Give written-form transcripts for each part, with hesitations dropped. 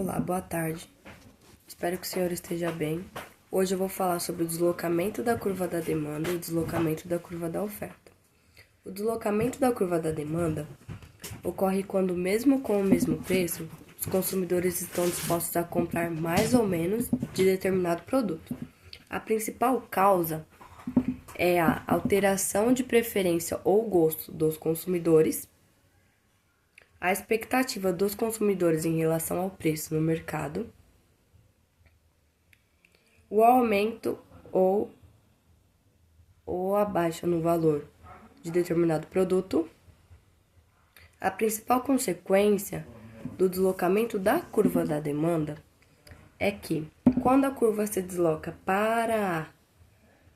Olá, boa tarde. Espero que o senhor esteja bem. Hoje eu vou falar sobre o deslocamento da curva da demanda e o deslocamento da curva da oferta. O deslocamento da curva da demanda ocorre quando, mesmo com o mesmo preço, os consumidores estão dispostos a comprar mais ou menos de determinado produto. A principal causa é a alteração de preferência ou gosto dos consumidores, a expectativa dos consumidores em relação ao preço no mercado, o aumento ou a baixa no valor de determinado produto. A principal consequência do deslocamento da curva da demanda é que, quando a curva se desloca para a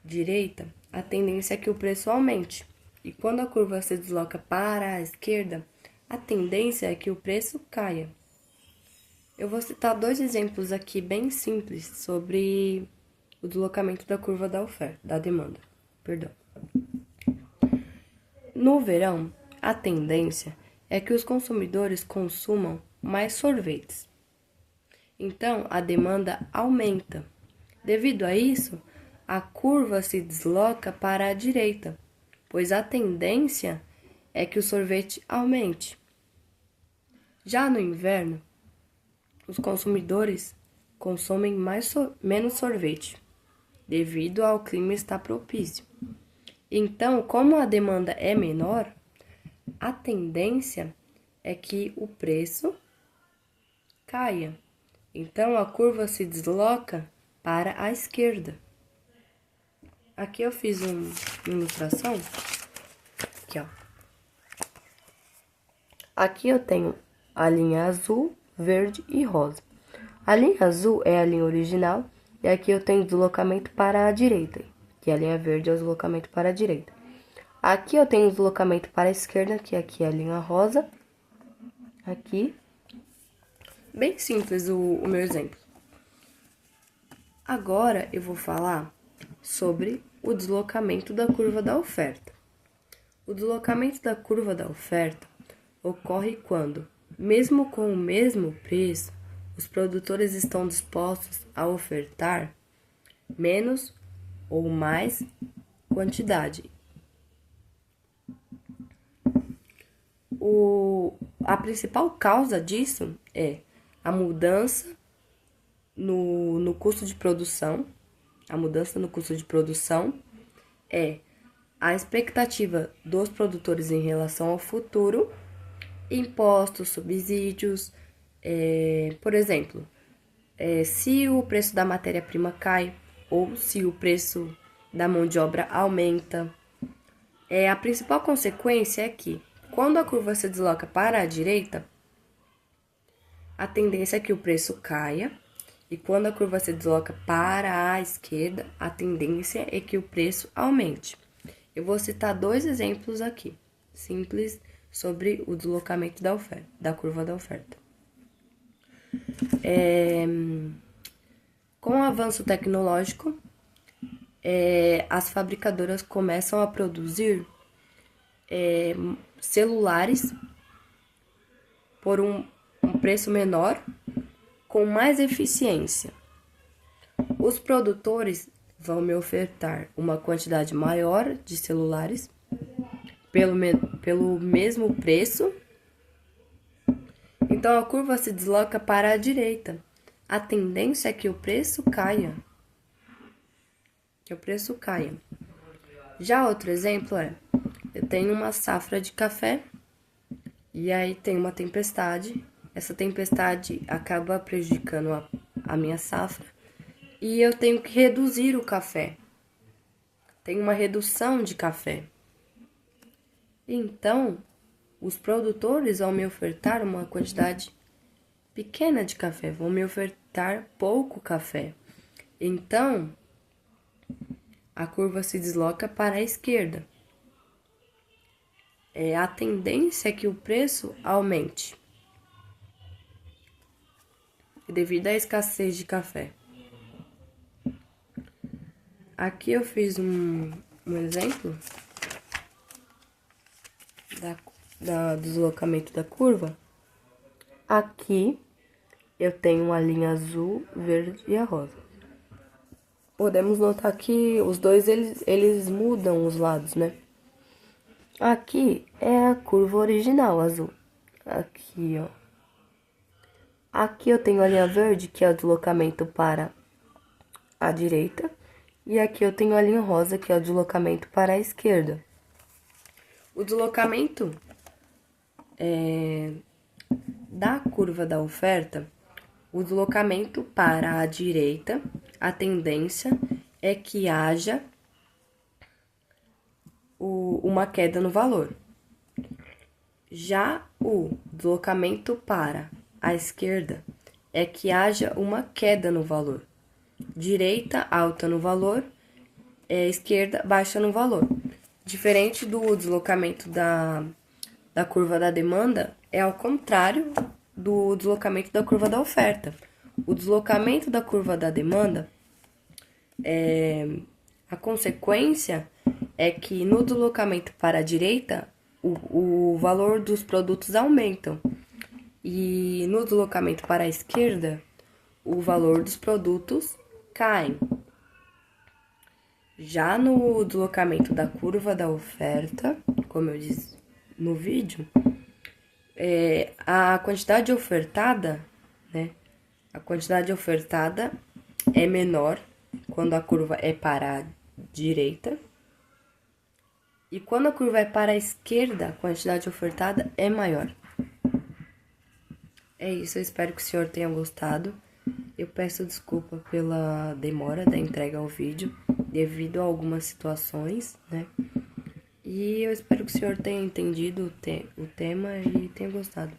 direita, a tendência é que o preço aumente, e quando a curva se desloca para a esquerda, a tendência é que o preço caia. Eu vou citar dois exemplos aqui bem simples sobre o deslocamento da curva da demanda. No verão, a tendência é que os consumidores consumam mais sorvetes. Então, a demanda aumenta. Devido a isso, a curva se desloca para a direita, pois a tendência é que o sorvete aumente. Já no inverno, os consumidores consomem menos sorvete, devido ao clima estar propício. Então, como a demanda é menor, a tendência é que o preço caia. Então, a curva se desloca para a esquerda. Aqui eu fiz uma ilustração. Aqui, ó. Aqui eu tenho a linha azul, verde e rosa. A linha azul é a linha original e aqui eu tenho deslocamento para a direita, que a linha verde é o deslocamento para a direita. Aqui eu tenho deslocamento para a esquerda, que aqui é a linha rosa. Aqui. Bem simples o meu exemplo. Agora eu vou falar sobre o deslocamento da curva da oferta. O deslocamento da curva da oferta ocorre quando, mesmo com o mesmo preço, os produtores estão dispostos a ofertar menos ou mais quantidade. A principal causa disso é a mudança no custo de produção. A mudança no custo de produção é a expectativa dos produtores em relação ao futuro, impostos, subsídios. Por exemplo, se o preço da matéria-prima cai ou se o preço da mão de obra aumenta. A principal consequência é que, quando a curva se desloca para a direita, a tendência é que o preço caia, e quando a curva se desloca para a esquerda, a tendência é que o preço aumente. Eu vou citar dois exemplos aqui, simples, sobre o deslocamento da curva da oferta. Com o avanço tecnológico, as fabricadoras começam a produzir celulares por um preço menor, com mais eficiência. Os produtores vão me ofertar uma quantidade maior de celulares pelo mesmo preço. Então, a curva se desloca para a direita. A tendência é que o preço caia. Já outro exemplo eu tenho uma safra de café e aí tem uma tempestade. Essa tempestade acaba prejudicando a minha safra e eu tenho que reduzir o café. Tem uma redução de café. Então, os produtores vão me ofertar uma quantidade pequena de café, vão me ofertar pouco café. Então, a curva se desloca para a esquerda. A tendência é que o preço aumente devido à escassez de café. Aqui eu fiz um exemplo do deslocamento da curva. Aqui eu tenho a linha azul, verde e a rosa. Podemos notar que os dois, eles mudam os lados, né? Aqui é a curva original azul. Aqui, ó. Aqui eu tenho a linha verde, que é o deslocamento para a direita. E aqui eu tenho a linha rosa, que é o deslocamento para a esquerda. O deslocamento da curva da oferta, o deslocamento para a direita, a tendência é que haja uma queda no valor. Já o deslocamento para a esquerda é que haja uma queda no valor. Direita, alta no valor, esquerda, baixa no valor. Diferente do deslocamento da curva da demanda, é ao contrário do deslocamento da curva da oferta. O deslocamento da curva da demanda, a consequência é que no deslocamento para a direita, o valor dos produtos aumentam. E no deslocamento para a esquerda, o valor dos produtos caem. Já no deslocamento da curva da oferta, como eu disse no vídeo, a quantidade ofertada, né? A quantidade ofertada é menor quando a curva é para a direita. E quando a curva é para a esquerda, a quantidade ofertada é maior. É isso, eu espero que o senhor tenha gostado. Eu peço desculpa pela demora da entrega ao vídeo, devido a algumas situações, né? E eu espero que o senhor tenha entendido o tema e tenha gostado.